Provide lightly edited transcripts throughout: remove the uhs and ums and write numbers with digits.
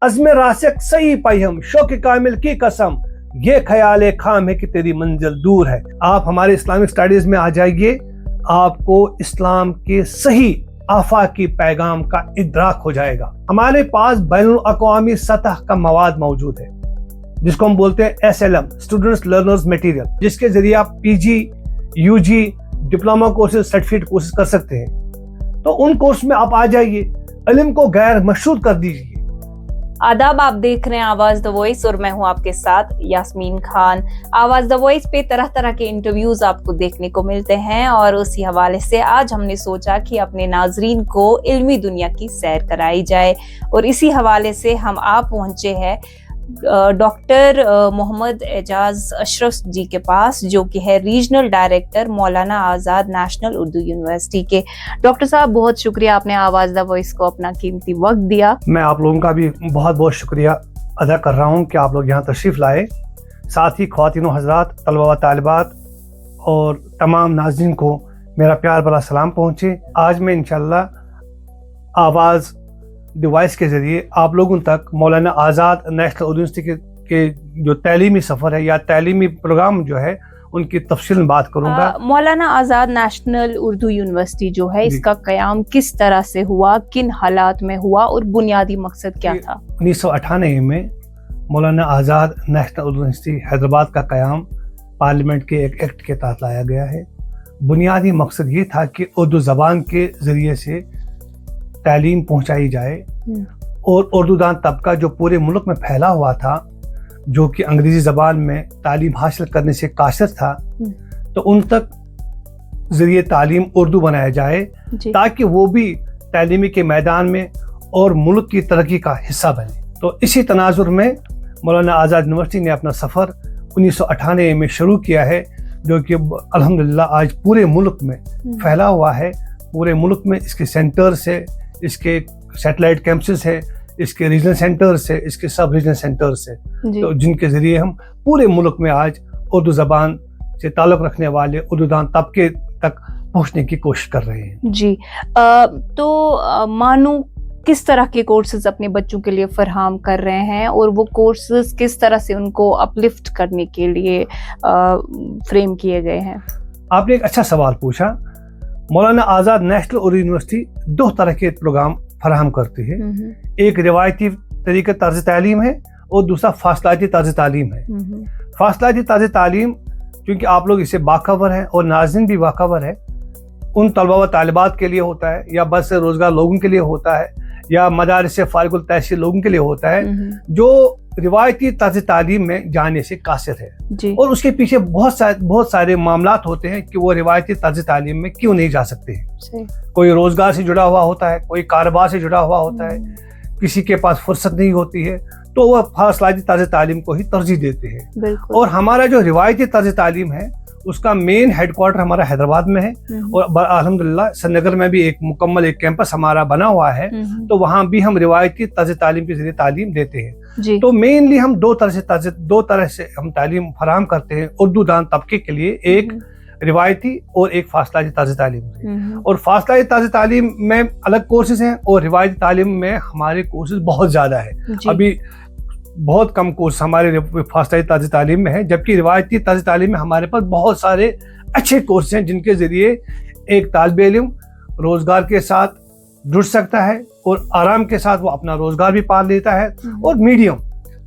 अज़्म रासिक सही पयम शौक कामिल की कसम, ये ख्याल खाम है कि तेरी मंजिल दूर है। आप हमारे इस्लामिक स्टडीज में आ जाइए, आपको इस्लाम के सही आफाकी पैगाम का इदराक हो जाएगा। हमारे पास बैनुल अक़वामी सतह का मवाद मौजूद है जिसको हम बोलते हैं SLM, स्टूडेंट्स लर्नर्स मटेरियल, जिसके जरिए आप PG, UG, diploma courses, certificate courses कर सकते हैं। तो उन कोर्स में आप आ जाइए, इल्म को गैर मशहूर कर दीजिए। आदाब, आप देख रहे हैं आवाज द वॉइस और मैं हूं आपके साथ यास्मीन खान। आवाज द वॉइस पे तरह तरह के इंटरव्यूज आपको देखने को मिलते हैं और उसी हवाले से आज हमने सोचा कि अपने नाजरीन को इल्मी दुनिया की सैर कराई जाए और इसी हवाले से हम आप पहुंचे हैं डॉक्टर मोहम्मद एजाज अशरफ जी के पास, जो कि है रीजनल डायरेक्टर मौलाना आज़ाद नेशनल उर्दू यूनिवर्सिटी के। डॉक्टर साहब, बहुत शुक्रिया, आपने आवाज़ द वॉइस को अपना कीमती वक्त दिया। मैं आप लोगों का भी बहुत बहुत शुक्रिया अदा कर रहा हूँ कि आप लोग यहाँ तशरीफ़ लाए। साथ ही ख्वातीन हज़रात, तलबा व तालिबात और तमाम नाज़रीन को मेरा प्यार भरा सलाम पहुँचे। आज मैं इंशाअल्लाह आवाज़ डिवाइस के ज़रिए आप लोगों तक मौलाना आज़ाद नेशनल उर्दू यूनिवर्सिटी के जो तालीमी सफ़र है या तालीमी प्रोग्राम जो है उनकी तफसील में बात करूँगा। मौलाना आज़ाद नेशनल उर्दू यूनिवर्सिटी जो है, इसका क़याम किस तरह से हुआ, किन हालात में हुआ और बुनियादी मकसद क्या था? 1998 में मौलाना आज़ाद नेशनल उर्दू यूनिवर्सिटी हैदराबाद का क़याम पार्लियामेंट के एक एक्ट के तहत लाया गया है। बुनियादी मकसद ये था कि उर्दू ज़बान के ज़रिए से तालीम पहुंचाई जाए और उर्दू दान तबका जो पूरे मुल्क में फैला हुआ था, जो कि अंग्रेज़ी ज़बान में तालीम हासिल करने से कासिर था, तो उन तक ज़रिए तालीम उर्दू बनाया जाए ताकि वो भी तालीमी के मैदान में और मुल्क की तरक्की का हिस्सा बने। तो इसी तनाजुर में मौलाना आज़ाद यूनिवर्सिटी ने अपना सफ़र 1998 में शुरू किया है, जो कि अल्हम्दुलिल्लाह आज पूरे मुल्क में फैला हुआ है। पूरे मुल्क में इसके सेंटर्स है, इसके सैटेलाइट कैंपसेस है, इसके रीजनल सेंटर्स है, इसके सब रीजनल सेंटर्स है, तो जिनके ज़रिए हम पूरे मुल्क में आज उर्दू ज़बान से ताल्लुक़ रखने वाले उर्दू दान तबके तक पहुँचने की कोशिश कर रहे हैं। जी तो मानू किस तरह के कोर्सेज अपने बच्चों के लिए फराहम कर रहे हैं और वो कोर्सेज किस तरह से उनको अपलिफ्ट करने के लिए फ्रेम किए गए हैं? आपने एक अच्छा सवाल पूछा। मौलाना आज़ाद नेशनल उर्दू यूनिवर्सिटी दो तरह के प्रोग्राम फराहम करती है। एक रिवायती तरीके तर्ज तालीम है और दूसरा फासलाती तर्ज तालीम है। फासलाती तर्ज तालीम, क्योंकि आप लोग इससे बाखबर हैं और नाज़रीन भी बाखबर है, उन तलबा व तालिबात के लिए होता है या बस से रोज़गार लोगों के लिए होता है या मदारिस से फारिगुल तहसील लोगों के लिए होता है, जो रिवायती तर्ज तालीम में जाने से कासिर है। और उसके पीछे बहुत सारे मामलात होते हैं कि वो रिवायती तर्ज तालीम में क्यों नहीं जा सकते हैं। कोई रोज़गार से जुड़ा हुआ होता है, कोई कारोबार से जुड़ा हुआ होता है, किसी के पास फुर्सत नहीं होती है, तो वह फासलाती तर्ज तालीम को ही तरजीह देते हैं। और हमारा जो रिवायती तर्ज तालीम है उसका मेन हेडक्वार्टर हमारा हैदराबाद में है और अल्हम्दुलिल्लाह श्रीनगर में भी एक मुकम्मल एक कैंपस हमारा बना हुआ है, तो वहाँ भी हम रिवायती तर्ज तालीम के जरिए तालीम देते हैं। तो मेनली हम दो तरह से हम तालीम फराहम करते हैं उर्दू दान तबके के लिए, एक रिवायती और एक फासलाती तर्ज तालीम। और फासलाती तर्ज तालीम में अलग कोर्सेज हैं और रिवायती तालीम में हमारे कोर्सेज बहुत ज़्यादा है। अभी बहुत कम कोर्स हमारे फासलाती तर्ज तालीम में है, जबकि रिवायती तर्ज तालीम में हमारे पास बहुत सारे अच्छे कोर्स हैं जिनके ज़रिए एक तालिब इल्म रोज़गार के साथ जुड़ सकता है और आराम के साथ वो अपना रोज़गार भी पाल लेता है। और मीडियम,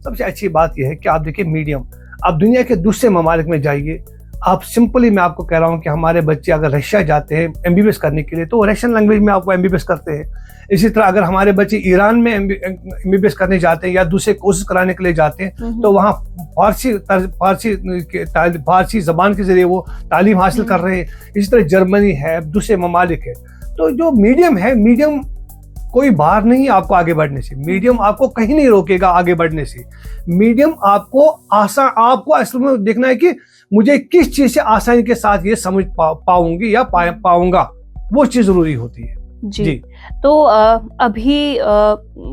सबसे अच्छी बात यह है कि आप देखिए मीडियम, आप दुनिया के दूसरे ममालिक में जाइए, आप सिंपली मैं आपको कह रहा हूँ कि हमारे बच्चे अगर रशिया जाते हैं MBBS करने के लिए तो रशियन लैंग्वेज में आपको MBBS करते हैं। इसी तरह अगर हमारे बच्चे ईरान में MBBS करने जाते हैं या दूसरे कोर्सेज कराने के लिए जाते हैं तो वहाँ फारसी ज़बान के ज़रिए वो तालीम हासिल कर रहे हैं। इसी तरह जर्मनी है, दूसरे ममालिक है। तो जो मीडियम है, मीडियम कोई बाहर नहीं आपको आगे बढ़ने से, मीडियम आपको कहीं नहीं रोकेगा आगे बढ़ने से। मीडियम आपको आपको असल में देखना है कि मुझे किस चीज़ से आसानी के साथ ये समझ पाऊंगी या पाऊंगा, वो चीज़ ज़रूरी होती है। जी। तो अभी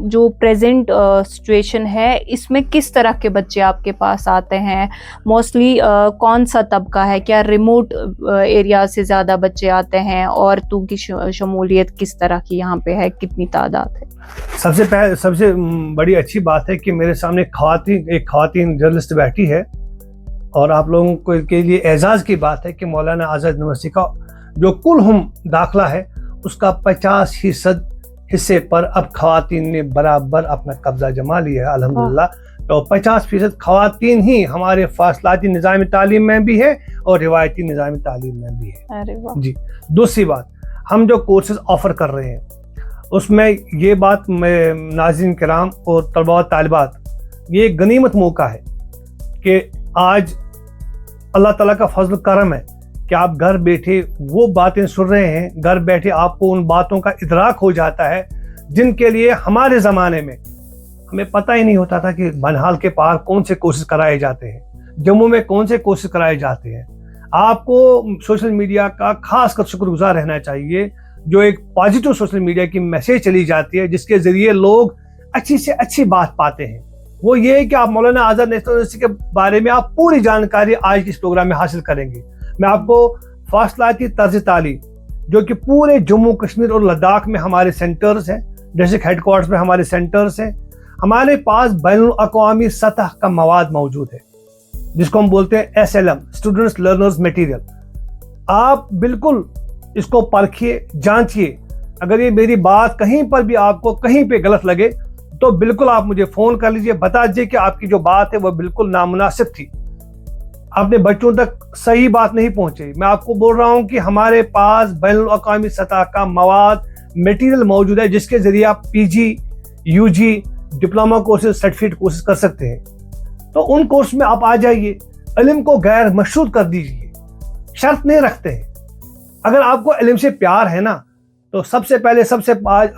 जो प्रेजेंट सिचुएशन है, इसमें किस तरह के बच्चे आपके पास आते हैं? मोस्टली कौन सा तबका है? क्या रिमोट एरिया से ज़्यादा बच्चे आते हैं? औरतों की शमूलियत किस तरह की यहाँ पे है? कितनी तादाद है? सबसे बड़ी अच्छी बात है कि मेरे सामने एक ख़वातीन जर्नलिस्ट बैठी है, और आप लोगों को के लिए एजाज़ की बात है कि मौलाना आज़ाद यूनिवर्सिटी का जो कुल दाखिला है उसका 50% हिस्से पर अब ख़वातीन ने बराबर अपना कब्जा जमा लिया है अल्हम्दुलिल्लाह। तो 50% ख़वातीन ही हमारे फासलाती निज़ाम तालीम में भी है और रिवायती निज़ाम तालीम में भी है। अरे वाह। जी। दूसरी बात, हम जो कोर्सेज ऑफ़र कर रहे हैं उसमें ये बात नाज़रीन किराम और तलबा व तालिबात, ये एक गनीमत मौका है कि आज अल्लाह ताला का फजल करम है कि आप घर बैठे वो बातें सुन रहे हैं, घर बैठे आपको उन बातों का इदराक हो जाता है जिनके लिए हमारे ज़माने में हमें पता ही नहीं होता था कि बनहाल के पार कौन से कोर्सेज कराए जाते हैं, जम्मू में कौन से कोर्सेज कराए जाते हैं। आपको सोशल मीडिया का खास कर शुक्रगुजार रहना चाहिए, जो एक पॉजिटिव सोशल मीडिया की मैसेज चली जाती है जिसके ज़रिए लोग अच्छी से अच्छी बात पाते हैं। वो ये है कि आप मौलाना आज़ाद नेशनल यूनिवर्सिटी के बारे में आप पूरी जानकारी आज के इस प्रोग्राम में हासिल करेंगे। मैं आपको फासलाती तर्ज तालीम, जो कि पूरे जम्मू कश्मीर और लद्दाख में हमारे सेंटर्स हैं, डिस्ट्रिक्ट हेडक्वार्टर्स में हमारे सेंटर्स हैं, हमारे पास बैनुल अक़वामी सतह का मवाद मौजूद है जिसको हम बोलते हैं SLM, स्टूडेंट्स लर्नर्स मटेरियल। आप बिल्कुल इसको परखिए, जांचिए। अगर ये मेरी बात कहीं पर भी आपको कहीं पे गलत लगे तो बिल्कुल आप मुझे फ़ोन कर लीजिए, बता दीजिए कि आपकी जो बात है वो बिल्कुल नामुनासिब थी, अपने बच्चों तक सही बात नहीं पहुंचे। मैं आपको बोल रहा हूं कि हमारे पास बैनुल अक़वामी सतह का मवाद मटेरियल मौजूद है जिसके ज़रिए आप PG, UG, diploma courses, certificate courses कर सकते हैं। तो उन कोर्स में आप आ जाइए, इल्म को गैर मशरूत कर दीजिए, शर्त नहीं रखते हैं। अगर आपको इल्म से प्यार है ना, तो सबसे पहले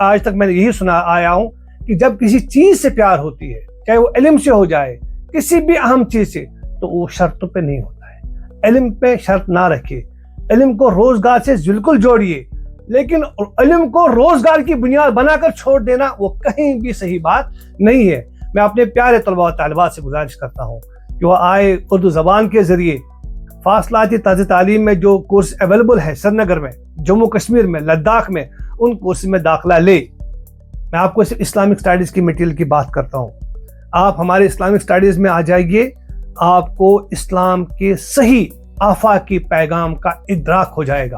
आज तक मैंने यही सुना आया हूँ कि जब किसी चीज़ से प्यार होती है, चाहे वो इल्म से हो जाए, किसी भी अहम चीज़ से, तो वो शर्तों पे नहीं होता है। इल्म पे शर्त ना रखिए, इल्म को रोजगार से बिल्कुल जोड़िए, लेकिन इल्म को रोजगार की बुनियाद बनाकर छोड़ देना वो कहीं भी सही बात नहीं है। मैं अपने प्यारे तलबा व तालिबात से गुजारिश करता हूँ कि वह आए, उर्दू ज़बान के ज़रिए फासलाती तर्ज तालीम में जो कोर्स अवेलेबल है श्रीनगर में, जम्मू कश्मीर में, लद्दाख में, उन कोर्स में दाखिला ले। मैं आपको सिर्फ इस्लामिक स्टडीज़ की मटेरियल की बात करता हूँ। आप हमारे इस्लामिक स्टडीज़ में आ जाइए, आपको इस्लाम के सही आफाकी पैगाम का इदराक हो जाएगा।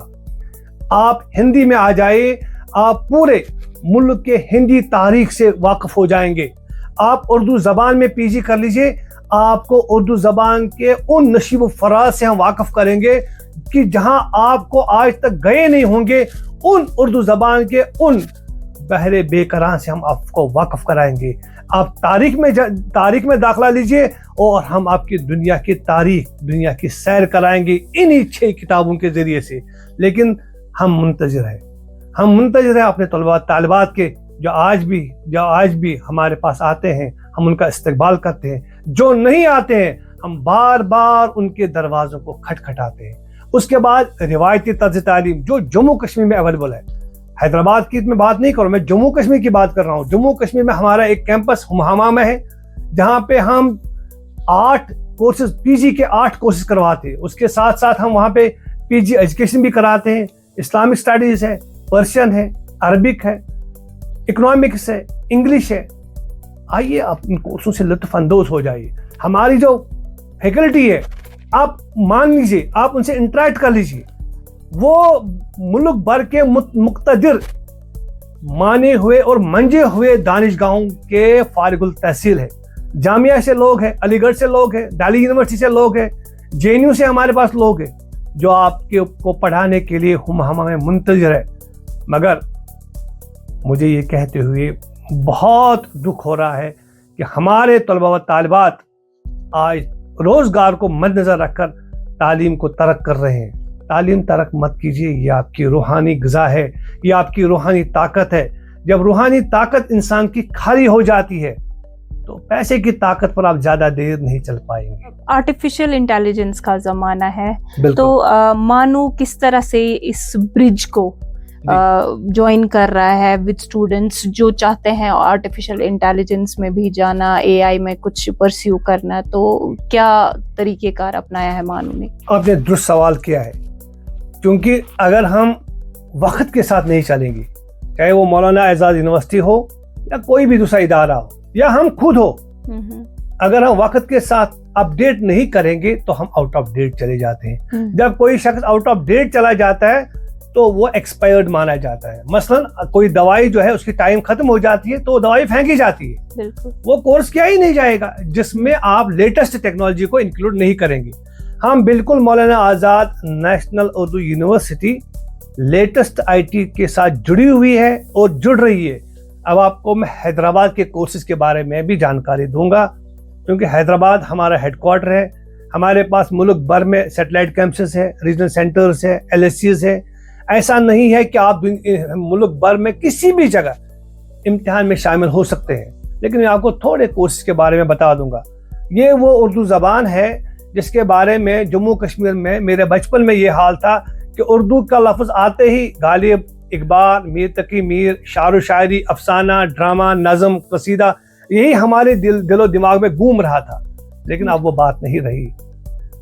आप हिंदी में आ जाइए, आप पूरे मुल्क के हिंदी तारीख से वाकिफ हो जाएंगे। आप उर्दू ज़बान में PG कर लीजिए, आपको उर्दू ज़बान के उन नशीब फराज से हम वाकिफ करेंगे कि जहां आपको आज तक गए नहीं होंगे, उन उर्दू ज़बान के उन बहरे बेकरां से हम आपको वाकिफ कराएंगे। आप तारीख में दाखिला लीजिए और हम आपकी दुनिया की सैर कराएंगे इन्हीं 6 किताबों के ज़रिए से। लेकिन हम मुंतज़िर हैं अपने तलबा तालिबात के, जो आज भी हमारे पास आते हैं, हम उनका इस्तकबाल करते हैं। जो नहीं आते हैं, हम बार बार उनके दरवाज़ों को खटखटाते हैं। उसके बाद रिवायती तर्ज तालीम जो जम्मू कश्मीर में अवेलेबल है, हैदराबाद की मैं बात नहीं कर रहा हूँ, मैं जम्मू कश्मीर की बात कर रहा हूँ। जम्मू कश्मीर में हमारा एक कैंपस हुमामा में है जहाँ पे हम 8 कोर्सेज, PG के 8 कोर्सेज करवाते हैं। उसके साथ साथ हम वहाँ पे PG एजुकेशन भी कराते हैं। इस्लामिक स्टडीज़ है, पर्शियन है, अरबिक है, इकोनॉमिक्स है, इंग्लिश है। आइए आप इन कोर्सों से लुत्फ़ अंदोज़ हो जाइए। हमारी जो फैकल्टी है, आप मान लीजिए, आप उनसे इंटरेक्ट कर लीजिए। वो मुल्क भर के मुक़्तदिर माने हुए और मंजे हुए दानिशगाहों के फारिगुल तहसील है। जामिया से लोग हैं, अलीगढ़ से लोग हैं, दिल्ली यूनिवर्सिटी से लोग हैं, JNU से हमारे पास लोग हैं जो आपके को पढ़ाने के लिए हुमामा में मुंतज़िर है। मगर मुझे ये कहते हुए बहुत दुख हो रहा है कि हमारे तलबा व तालिबात आज रोज़गार को मद्देनज़र रखकर तालीम को तर्क कर रहे हैं। तालीम तर्क मत कीजिए, ये आपकी रूहानी ग़िज़ा है, ये आपकी रूहानी ताकत है। जब रूहानी ताकत इंसान की खाली हो जाती है तो पैसे की ताकत पर आप ज़्यादा देर नहीं चल पाएंगे। आर्टिफिशियल इंटेलिजेंस का ज़माना है, तो मानो किस तरह से इस ब्रिज को ज्वाइन कर रहा है विद स्टूडेंट्स जो चाहते हैं आर्टिफिशियल इंटेलिजेंस में भी जाना, एआई में कुछ परस्यू करना, तो क्या तरीकेकार अपनाया है मानू ने? आपने दुरुस्त सवाल किया है, क्योंकि अगर हम वक्त के साथ नहीं चलेंगे, चाहे वो मौलाना आज़ाद यूनिवर्सिटी हो या कोई भी दूसरा इदारा हो या हम खुद हो, अगर हम वक्त के साथ अपडेट नहीं करेंगे तो हम आउट ऑफ डेट चले जाते हैं। जब कोई शख्स आउट ऑफ डेट चला जाता है तो वो एक्सपायर्ड माना जाता है। मसलन कोई दवाई जो है उसकी टाइम खत्म हो जाती है तो दवाई फेंकी जाती है, वो कोर्स किया ही नहीं जाएगा जिसमें आप लेटेस्ट टेक्नोलॉजी को इंक्लूड नहीं करेंगे। हम बिल्कुल Maulana Azad national Urdu university latest IT के साथ जुड़ी हुई है और जुड़ रही है। अब आपको मैं हैदराबाद के कोर्सेज के बारे में भी जानकारी दूंगा, क्योंकि हैदराबाद हमारा हेडक्वार्टर है। हमारे पास मुल्क भर में सैटेलाइट कैंपसेस है, रीजनल सेंटर्स है, LSCs है। ऐसा नहीं है कि आप मुल्क भर में किसी भी जगह इम्तिहान में शामिल हो सकते हैं, लेकिन मैं आपको थोड़े कोर्सेज के बारे में बता दूंगा। ये वो उर्दू ज़बान है जिसके बारे में जम्मू कश्मीर में मेरे बचपन में ये हाल था कि उर्दू का लफ्ज़ आते ही गालिब, इकबाल, मीर तकी मीर, शार शायरी, अफसाना, ड्रामा, नज़म, कसीदा, यही हमारे दिलो दिमाग में घूम रहा था। लेकिन अब वो बात नहीं रही।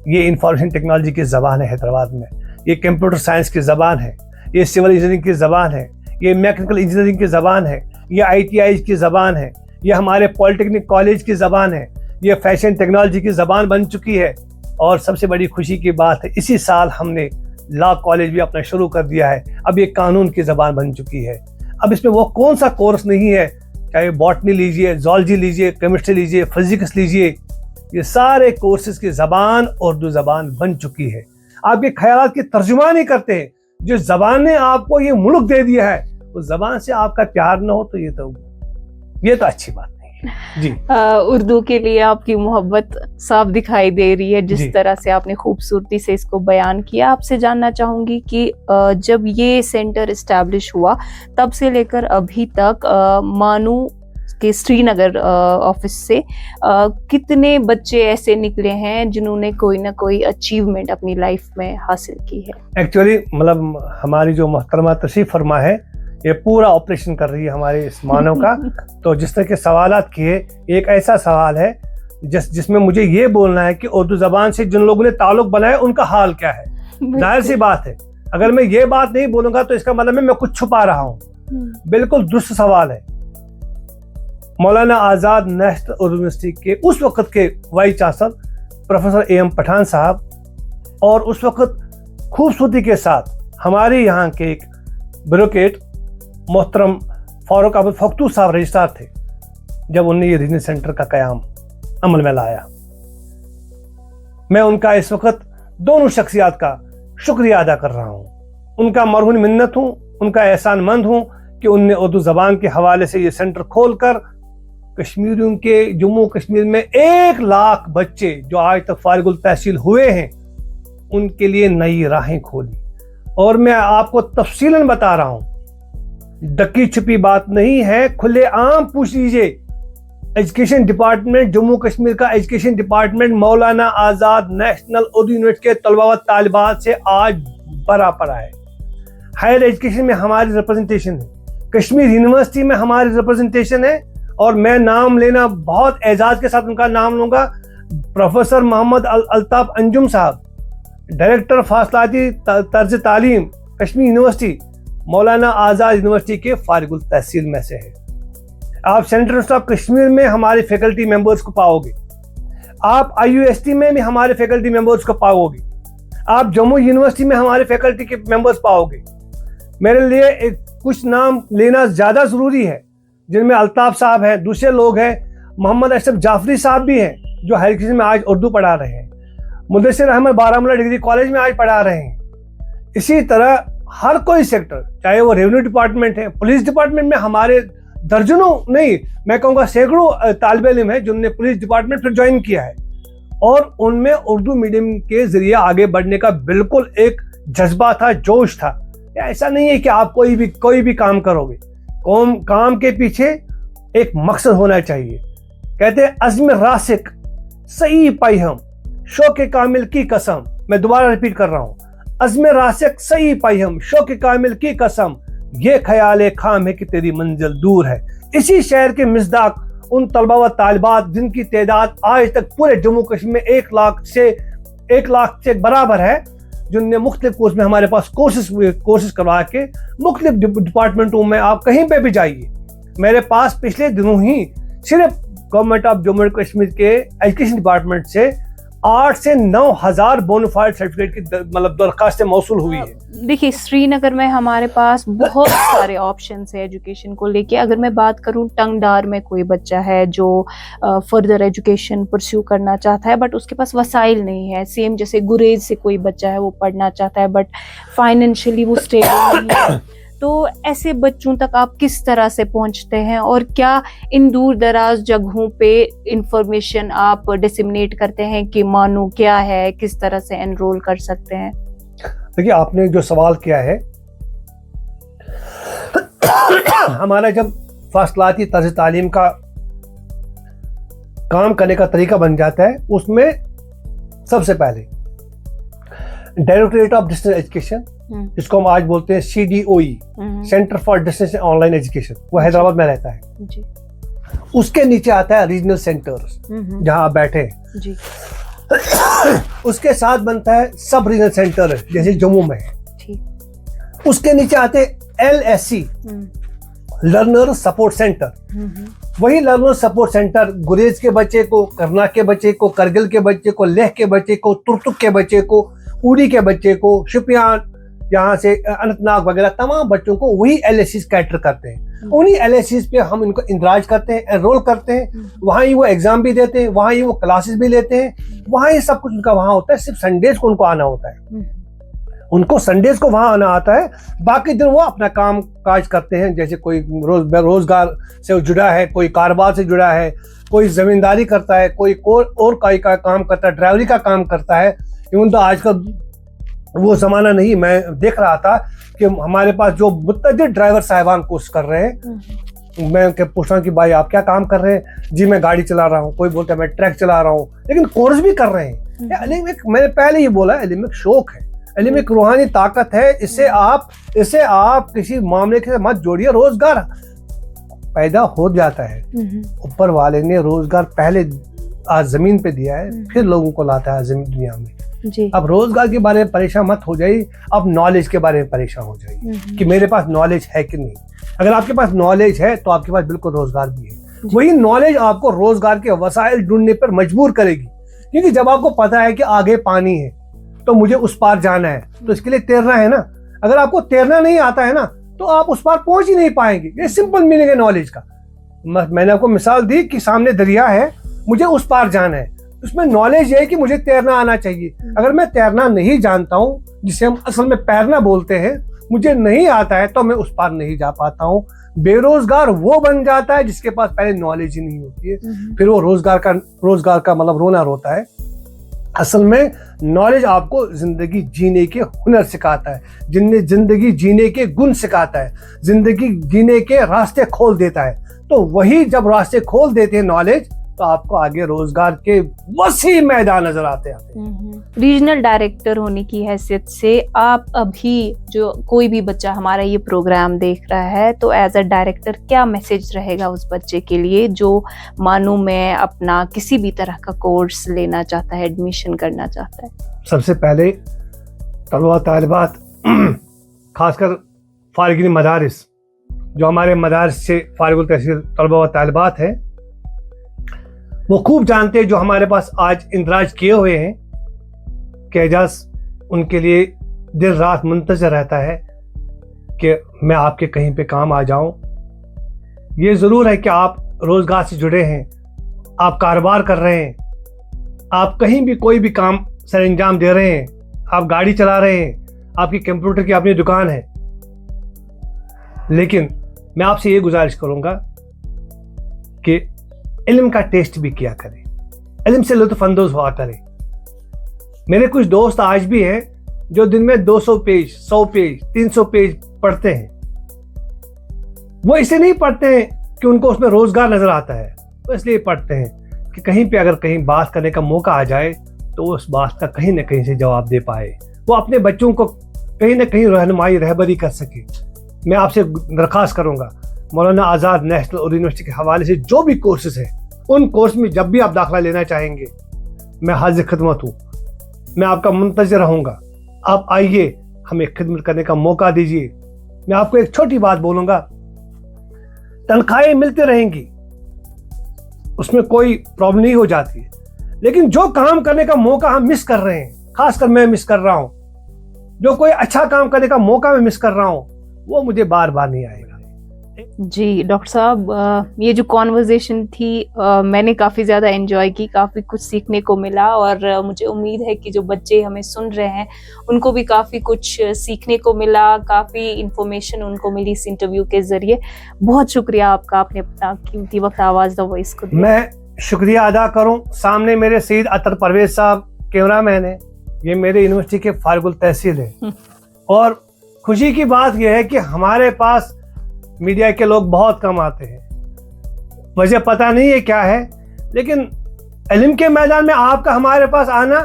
ये इंफॉर्मेशन टेक्नोलॉजी की ज़बान है हैदराबाद में, ये कंप्यूटर साइंस की ज़बान है, ये सिविल इंजीनियरिंग की ज़बान है, ये मैकेनिकल इंजीनियरिंग की ज़बान है, ये ITI की ज़बान है, ये हमारे पॉलिटेक्निक कॉलेज की ज़बान है, ये फैशन टेक्नोलॉजी की ज़बान बन चुकी है। और सबसे बड़ी खुशी की बात है, इसी साल हमने लॉ कॉलेज भी अपना शुरू कर दिया है। अब ये कानून की ज़बान बन चुकी है। अब इसमें वो कौन सा कोर्स नहीं है, चाहे बॉटनी लीजिए, ज़ूलॉजी लीजिए, केमिस्ट्री लीजिए, फिजिक्स लीजिए, ये सारे कोर्सेज की ज़बान उर्दू ज़बान बन चुकी है। आपके ख्यालात की तर्जुमानी करते हैं। जिस ज़बान ने आपको ये मुल्क दे दिया है, उस ज़बान से आपका प्यार न हो तो ये तो अच्छी बात नहीं है जी। उर्दू के लिए आपकी मोहब्बत साफ दिखाई दे रही है जिस तरह से आपने खूबसूरती से इसको बयान किया। आपसे जानना चाहूंगी कि जब ये सेंटर एस्टैब्लिश हुआ तब से लेकर अभी तक मानू के श्रीनगर ऑफिस से कितने बच्चे ऐसे निकले हैं जिन्होंने कोई ना कोई अचीवमेंट अपनी लाइफ में हासिल की है? एक्चुअली मतलब हमारी जो मोहतरमा तशरीफ फरमा है, ये पूरा ऑपरेशन कर रही है हमारे इस मानव का। तो जिस तरह के सवालात किए, एक ऐसा सवाल है जिसमें मुझे ये बोलना है कि उर्दू ज़बान से जिन लोगों ने ताल्लुक बनाया उनका हाल क्या है। जाहिर सी बात है, अगर मैं ये बात नहीं बोलूंगा तो इसका मतलब है मैं कुछ छुपा रहा हूँ। बिल्कुल दुरुस्त सवाल है। मौलाना आज़ाद नेशनल उर्दू यूनिवर्सिटी के उस वक्त के vice chancellor professor AM Pathan साहब और उस वक्त खूबसूरती के साथ हमारे यहाँ के एक ब्यूरोक्रेट मोहतरम फारूक अहमद फख्तू साहब रजिस्ट्रार थे जब उन्होंने ये रीजनल सेंटर का क़याम अमल में लाया। मैं उनका इस वक्त दोनों शख्सियात का शुक्रिया अदा कर रहा हूँ। उनका मरहून मिन्नत हूँ, उनका एहसानमंद हूँ कि उनने उर्दू ज़बान के हवाले से ये सेंटर खोलकर कश्मीरियों के जम्मू कश्मीर में 1 लाख बच्चे जो आज तक फारिगुल तहसील हुए हैं उनके लिए नई राहें खोली। और मैं आपको तफसीलन बता रहा हूँ, डकी छुपी बात नहीं है, खुले आम पूछ लीजिए। एजुकेशन डिपार्टमेंट, जम्मू कश्मीर का एजुकेशन डिपार्टमेंट मौलाना आज़ाद नेशनल उर्दू यूनिवर्सिटी के तलबा व तालिबात से आज बरा पड़ा है। हायर एजुकेशन में हमारी रिप्रेजेंटेशन है, कश्मीर यूनिवर्सिटी में हमारी रिप्रेजेंटेशन है। और मैं नाम लेना बहुत एजाज के साथ उनका नाम लूंगा, प्रोफेसर मोहम्मद अल्ताफ अंजुम साहब, डायरेक्टर फासलाती तर्ज तालीम कश्मीर यूनिवर्सिटी, मौलाना आज़ाद यूनिवर्सिटी के फारिगुल तहसील में से है। आप सेंट्रल यूनिवर्सिटी ऑफ कश्मीर में हमारे फैकल्टी मेंबर्स को पाओगे, आप IUST में भी हमारे फैकल्टी मेंबर्स को पाओगे, आप जम्मू यूनिवर्सिटी में हमारे फैकल्टी के मेंबर्स पाओगे। मेरे लिए कुछ नाम लेना ज़्यादा ज़रूरी है, जिनमें अल्ताफ साहब हैं, दूसरे लोग हैं, मोहम्मद अशरफ जाफरी साहब भी हैं जो हायर एजुकेशन में आज उर्दू पढ़ा रहे हैं, मुदस्सिर अहमद बारामूला डिग्री कॉलेज में आज पढ़ा रहे हैं। इसी तरह हर कोई सेक्टर, चाहे वो रेवेन्यू डिपार्टमेंट है, पुलिस डिपार्टमेंट में हमारे दर्जनों नहीं मैं कहूँगा सैकड़ों तालिब इल्म है जिन्होंने पुलिस डिपार्टमेंट फिर ज्वाइन किया है और उनमें उर्दू मीडियम के जरिए आगे बढ़ने का बिल्कुल एक जज्बा था, जोश था। ऐसा नहीं है कि आप कोई भी काम करोगे, काम के पीछे एक मकसद होना चाहिए। कहते हैं अज़्म रासिक सही पाई हम, शौक़ कामिल की कसम। मैं दोबारा रिपीट कर रहा हूँ, अज़्म रासिक सही पाई हम, शौक़ कामिल की कसम। ये ख्याल खाम है कि तेरी मंजिल दूर है। इसी शहर के मिज़दाक उन तलबा व तालिबात जिनकी तादाद आज तक पूरे जम्मू कश्मीर में 1 लाख से बराबर है, जिनने मुख्तलिफ कोर्स में हमारे पास कोर्सेज करवा के मुख्तलिफ डिपार्टमेंटों में आप कहीं पे भी जाइए। मेरे पास पिछले दिनों ही सिर्फ government of Jammu and Kashmir के एजुकेशन डिपार्टमेंट से 8 से 9 हज़ार बोनाफाइड सर्टिफिकेट की मतलब दरखास्तें मौसूल हुई है। देखिए, श्रीनगर में हमारे पास बहुत सारे ऑप्शंस है एजुकेशन को लेके। अगर मैं बात करूं, टंगडार में कोई बच्चा है जो फर्दर एजुकेशन परस्यू करना चाहता है बट उसके पास वसाइल नहीं है। सेम जैसे गुरेज से कोई बच्चा है वो पढ़ना चाहता है बट फाइनेंशियली वो स्टेबल नहीं है। तो ऐसे बच्चों तक आप किस तरह से पहुंचते हैं और क्या इन दूर दराज जगहों पे इंफॉर्मेशन आप डिसमिनेट करते हैं कि मानो क्या है, किस तरह से एनरोल कर सकते हैं? देखिए, आपने जो सवाल किया है, हमारा जब फासलाती तर्ज तालीम का काम करने का तरीका बन जाता है, उसमें सबसे पहले डायरेक्टरेट ऑफ डिस्टेंस एजुकेशन, जिसको हम आज बोलते हैं CDOE, centre for distance online education, वो हैदराबाद में रहता है जी। उसके नीचे आता है रीजनल सेंटर्स जहां आप बैठे हैं जी। उसके साथ बनता है सब रीजनल सेंटर जैसे जम्मू में है। उसके नीचे आते LSC, लर्नर सपोर्ट सेंटर। वही लर्नर सपोर्ट सेंटर गुरेज के बच्चे को, करनाक के बच्चे को, करगिल के बच्चे को, लेह के बच्चे को, तुर्तुक के बच्चे को, उड़ी के बच्चे को, शुपियान, यहाँ से अनंतनाग वगैरह तमाम बच्चों को वही LSCs कैटर करते हैं। उन्हीं LSCs पे हम इनको इंदराज करते हैं, एनरोल करते हैं। वहाँ ही वो एग्जाम भी देते हैं, वहाँ ही वो क्लासेस भी लेते हैं, वहाँ ही सब कुछ उनका वहाँ होता है। सिर्फ संडेज को उनको आना होता है, उनको संडेज को वहाँ आना आता है। बाकी दिन वो अपना काम काज करते हैं, जैसे कोई रोजगार से जुड़ा है, कोई कारोबार से जुड़ा है, कोई जमींदारी करता है, कोई और का काम करता है, ड्राइवरी का काम करता है। यूँ तो आजकल वो ज़माना नहीं। मैं देख रहा था कि हमारे पास जो मुतअद्दिद ड्राइवर साहिबान कोर्स कर रहे हैं, मैं पूछ रहा हूँ कि भाई आप क्या काम कर रहे हैं? जी मैं गाड़ी चला रहा हूँ। कोई बोलता है मैं ट्रक चला रहा हूँ, लेकिन कोर्स भी कर रहे हैं। इल्म एक, मैंने पहले ही बोला, इल्म एक शौक है, इल्म एक रूहानी ताकत है। इसे आप किसी मामले के मत जोड़िए, रोजगार पैदा हो जाता है। ऊपर वाले ने रोजगार पहले आज जमीन पे दिया है, फिर लोगों को लाता है जमीन दुनिया में जी। अब रोजगार के बारे में परेशान मत हो जाइए, अब नॉलेज के बारे में परेशान हो जाइए कि मेरे पास नॉलेज है कि नहीं। अगर आपके पास नॉलेज है तो आपके पास बिल्कुल रोजगार भी है। वही नॉलेज आपको रोजगार के वसाइल ढूंढने पर मजबूर करेगी, क्योंकि जब आपको पता है कि आगे पानी है तो मुझे उस पार जाना है, तो इसके लिए तैरना है ना। अगर आपको तैरना नहीं आता है ना तो आप उस पार पहुंच ही नहीं पाएंगे। ये सिंपल मीनिंग है नॉलेज का। मैंने आपको मिसाल दी कि सामने दरिया है, मुझे उस पार जाना है, उसमें नॉलेज ये है कि मुझे तैरना आना चाहिए। अगर मैं तैरना नहीं जानता हूँ, जिसे हम असल में तैरना बोलते हैं, मुझे नहीं आता है, तो मैं उस पार नहीं जा पाता हूँ। बेरोजगार वो बन जाता है जिसके पास पहले नॉलेज ही नहीं होती है, फिर वो रोजगार का मतलब रोना रोता है। असल में नॉलेज आपको जिंदगी जीने के हुनर सिखाता है, जिंदगी जीने के गुण सिखाता है, जिंदगी जीने के रास्ते खोल देता है। तो वही जब रास्ते खोल देते हैं नॉलेज, तो आपको आगे रोजगार के वसी मैदान नजर आते हैं। रीजनल डायरेक्टर होने की हैसियत से आप अभी जो कोई भी बच्चा हमारा ये प्रोग्राम देख रहा है, तो एज अ डायरेक्टर क्या मैसेज रहेगा उस बच्चे के लिए जो मानो में अपना किसी भी तरह का कोर्स लेना चाहता है, एडमिशन करना चाहता है? सबसे पहले तलबा तालिबात, खासकर फारिगिन मदारिस, जो हमारे मदारिस से फारिगुल तहसील तलबा व तालिबात है, वो खूब जानते हैं, जो हमारे पास आज इंदराज किए हुए हैं, कि एजाज उनके लिए दिन रात मुंतज़र रहता है कि मैं आपके कहीं पे काम आ जाऊं। ये ज़रूर है कि आप रोज़गार से जुड़े हैं, आप कारोबार कर रहे हैं, आप कहीं भी कोई भी काम सर अंजाम दे रहे हैं, आप गाड़ी चला रहे हैं, आपकी कंप्यूटर की अपनी दुकान है। लेकिन मैं आपसे ये गुजारिश करूँगा कि इल्म का टेस्ट भी किया करें, इल्म से लुत्फ़ अंदोज़ हुआ करें। मेरे कुछ दोस्त आज भी हैं जो दिन में 200 पेज, 100 पेज, 300 पेज पढ़ते हैं। वो इसे नहीं पढ़ते हैं कि उनको उसमें रोजगार नजर आता है, वो इसलिए पढ़ते हैं कि कहीं पे अगर कहीं बात करने का मौका आ जाए तो उस बात का कहीं ना कहीं से जवाब दे पाए, वो अपने बच्चों को कहीं ना कहीं रहनुमाई रहबरी कर सके। मैं आपसे दरख्वास्त करूँगा मौलाना आज़ाद नेशनल उर्दू यूनिवर्सिटी के हवाले से जो भी कोर्सेज हैं उन कोर्स में जब भी आप दाखिला लेना चाहेंगे मैं हाजिर खिदमत हूँ, मैं आपका मुंतज़िर रहूँगा। आप आइए, हमें खिदमत करने का मौका दीजिए। मैं आपको एक छोटी बात बोलूँगा, तनख्वाहें मिलती रहेंगी, उसमें कोई प्रॉब्लम नहीं हो जाती, लेकिन जो काम करने का मौका हम मिस कर रहे हैं, खासकर मैं मिस कर रहा हूँ, जो कोई अच्छा काम करने का मौका मैं मिस कर रहा हूँ, वो मुझे बार बार नहीं आएगा। जी डॉक्टर साहब, ये जो कॉन्वर्जेशन थी मैंने काफ़ी ज़्यादा एंजॉय की, काफ़ी कुछ सीखने को मिला और मुझे उम्मीद है कि जो बच्चे हमें सुन रहे हैं उनको भी काफ़ी कुछ सीखने को मिला, काफ़ी इन्फॉर्मेशन उनको मिली इस इंटरव्यू के ज़रिए। बहुत शुक्रिया आपका, आपने अपना कीमती वक्त आवाज़ द वॉइस को दिया। मैं शुक्रिया अदा करूं, सामने मेरे सईद अतर परवेज साहब कैमरामैन है, ये मेरे यूनिवर्सिटी के फारिगुल तहसील है और खुशी की बात यह है कि हमारे पास मीडिया के लोग बहुत कम आते हैं। वजह पता नहीं है क्या है, लेकिन इल्म के मैदान में आपका हमारे पास आना,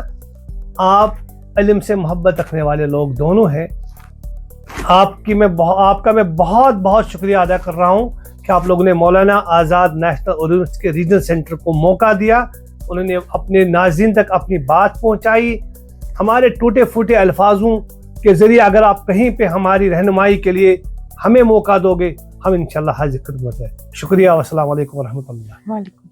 आप इल्म से मोहब्बत रखने वाले लोग दोनों हैं। आपका मैं बहुत बहुत शुक्रिया अदा कर रहा हूँ कि आप लोगों ने मौलाना आज़ाद नेशनल उर्दू यूनिवर्सिटी के रीजनल सेंटर को मौका दिया, उन्होंने अपने नाज़रीन तक अपनी बात पहुँचाई। हमारे टूटे फूटे अल्फाजों के ज़रिए अगर आप कहीं पे हमारी रहनुमाई के लिए हमें मौका दोगे, हम इंशाल्लाह हाजिर खिदमत है। शुक्रिया, अस्सलाम वालेकुम व रहमतुल्लाह। वालेकुम।